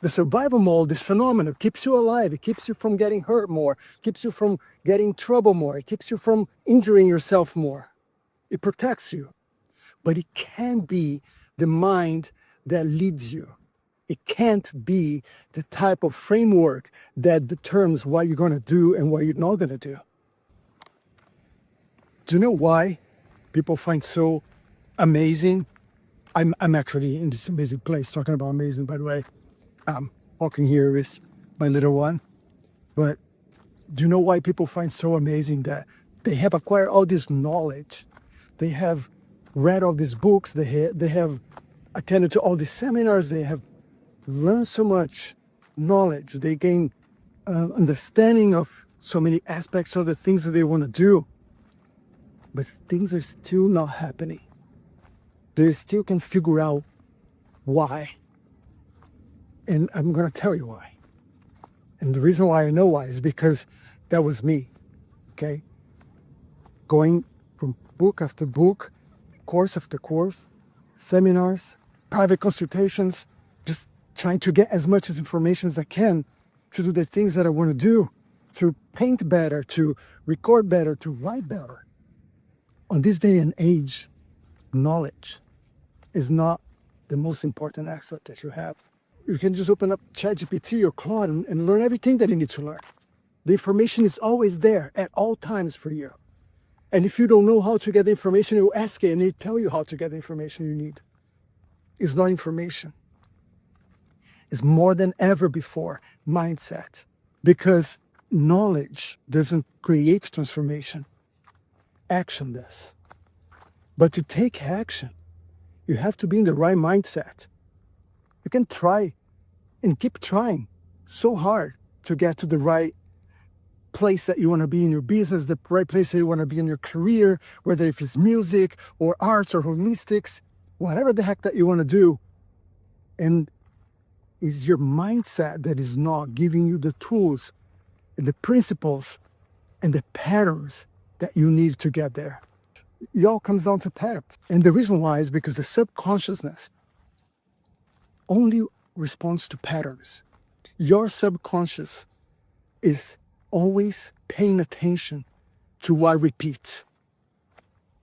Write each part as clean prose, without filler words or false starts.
The survival mode, this phenomenon, keeps you alive. It keeps you from getting hurt more, keeps you from getting in trouble more, it keeps you from injuring yourself more. It protects you. But it can't be the mind that leads you. It can't be the type of framework that determines what you're going to do and what you're not going to do. Do you know why people find so amazing? I'm actually in this amazing place talking about amazing, by the way. Walking here with my little one. But do you know why people find so amazing that they have acquired all this knowledge? They have read all these books. They have attended to all these seminars. They have learned so much knowledge. They gain understanding of so many aspects of the things that they want to do. But things are still not happening. They still can figure out why. And I'm going to tell you why. And the reason why I know why is because that was me, okay? Going from book after book, course after course, seminars, private consultations, just trying to get as much as information as I can to do the things that I want to do, to paint better, to record better, to write better. On this day and age, knowledge is not the most important asset that you have. You can just open up ChatGPT or Claude and learn everything that you need to learn. The information is always there at all times for you. And if you don't know how to get the information, you ask it and they tell you how to get the information you need. It's not information. It's more than ever before mindset. Because knowledge doesn't create transformation. Action does. But to take action, you have to be in the right mindset. You can try and keep trying so hard to get to the right place that you want to be in your business, the right place that you want to be in your career, whether if it's music or arts or holistics, whatever the heck that you want to do. And it's your mindset that is not giving you the tools and the principles and the patterns that you need to get there. It all comes down to patterns. And the reason why is because the subconsciousness only responds to patterns. Your subconscious is always paying attention to what repeats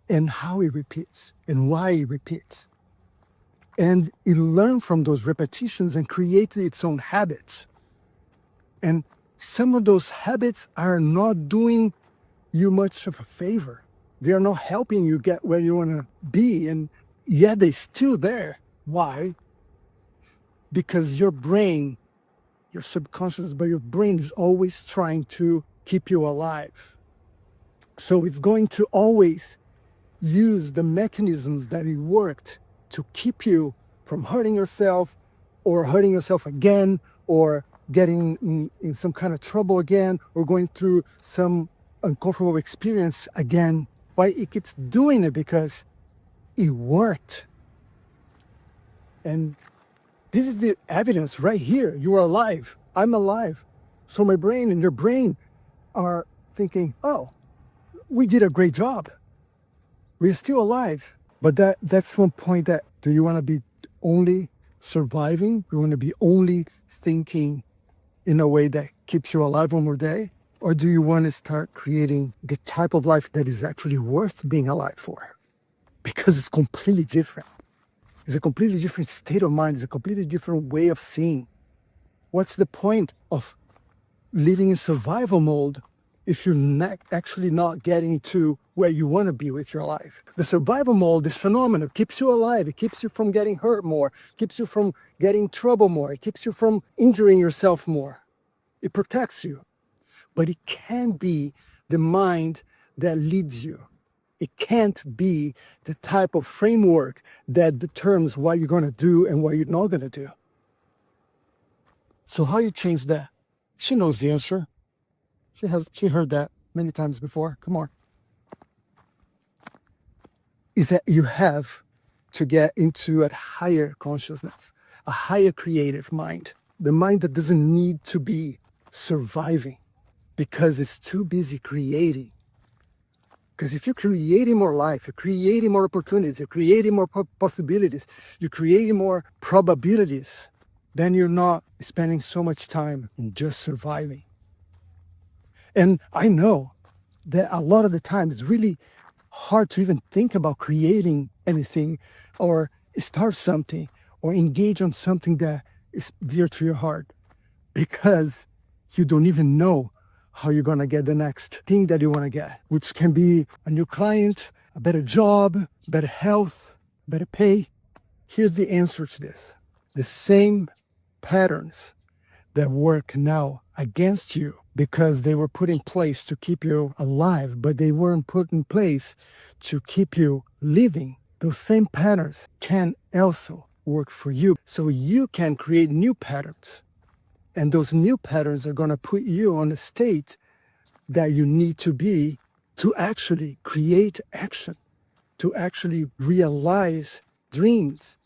and how it repeats and why it repeats. And it learns from those repetitions and creates its own habits. And some of those habits are not doing you much of a favor. They are not helping you get where you want to be. And yet they're still there. Why? Because your brain, your subconscious, but your brain is always trying to keep you alive. So it's going to always use the mechanisms that it worked to keep you from hurting yourself or hurting yourself again or getting in some kind of trouble again or going through some uncomfortable experience again. Why it keeps doing it? Because it worked. And this is the evidence right here. You are alive. I'm alive. So my brain and your brain are thinking, oh, we did a great job. We're still alive. But that's one point that, do you want to be only surviving? Do you want to be only thinking in a way that keeps you alive one more day? Or do you want to start creating the type of life that is actually worth being alive for? Because it's completely different. It's a completely different state of mind. It's a completely different way of seeing. What's the point of living in survival mode if you're not actually not getting to where you want to be with your life? The survival mode, this phenomenon, keeps you alive. It keeps you from getting hurt more, keeps you from getting in trouble more, it keeps you from injuring yourself more. It protects you. But it can't be the mind that leads you. It can't be the type of framework that determines what you're going to do and what you're not going to do. So how you change that? She knows the answer. She heard that many times before. Come on. Is that you have to get into a higher consciousness, a higher creative mind, the mind that doesn't need to be surviving because it's too busy creating. Because if you're creating more life, you're creating more opportunities, you're creating more possibilities, you're creating more probabilities, then you're not spending so much time in just surviving. And I know that a lot of the time it's really hard to even think about creating anything or start something or engage on something that is dear to your heart, because you don't even know how you're going to get the next thing that you want to get, which can be a new client, a better job, better health, better pay. Here's the answer to this. The same patterns that work now against you because they were put in place to keep you alive, but they weren't put in place to keep you living. Those same patterns can also work for you. So you can create new patterns. And those new patterns are going to put you on a state that you need to be to actually create action, to actually realize dreams,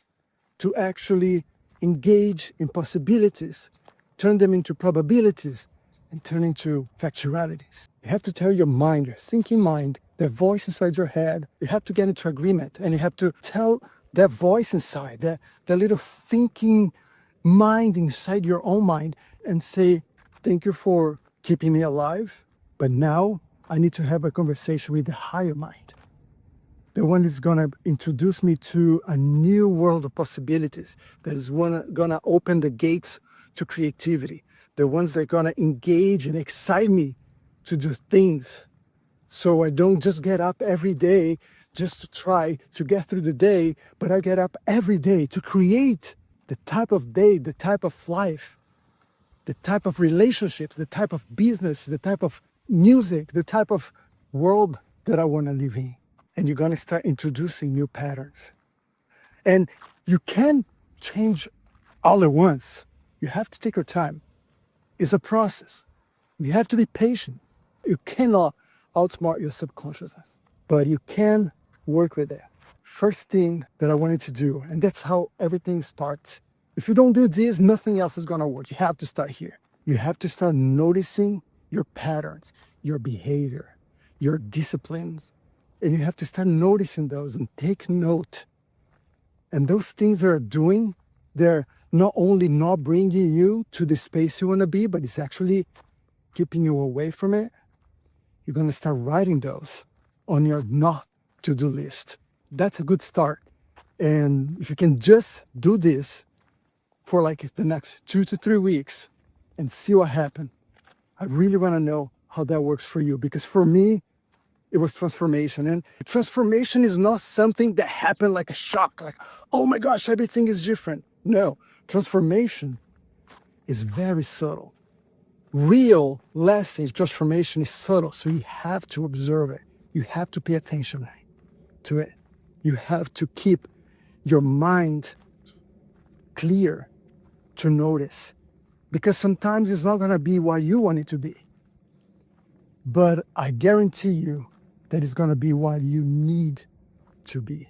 to actually engage in possibilities, turn them into probabilities, and turn into factualities. You have to tell your mind, your thinking mind, that voice inside your head, you have to get into agreement, and you have to tell that voice inside, that little thinking mind inside your own mind, and say, thank you for keeping me alive, but now I need to have a conversation with the higher mind, the one that's going to introduce me to a new world of possibilities, that is going to open the gates to creativity, the ones that are going to engage and excite me to do things. So I don't just get up every day just to try to get through the day, but I get up every day to create the type of day, the type of life, the type of relationships, the type of business, the type of music, the type of world that I want to live in. And you're going to start introducing new patterns. And you can't change all at once. You have to take your time. It's a process. You have to be patient. You cannot outsmart your subconsciousness, but you can work with it. First thing that I wanted to do, and that's how everything starts. If you don't do this, nothing else is going to work. You have to start here. You have to start noticing your patterns, your behavior, your disciplines, and you have to start noticing those and take note. And those things they're doing, they're not only not bringing you to the space you want to be, but it's actually keeping you away from it. You're going to start writing those on your not to-do list. That's a good start. And if you can just do this for like the next 2 to 3 weeks and see what happens, I really want to know how that works for you, because for me, it was transformation. And transformation is not something that happened like a shock, like, oh my gosh, everything is different. No, transformation is very subtle. Real lasting transformation is subtle, so you have to observe it. You have to pay attention to it. You have to keep your mind clear to notice, because sometimes it's not going to be what you want it to be. But I guarantee you that it's going to be what you need to be.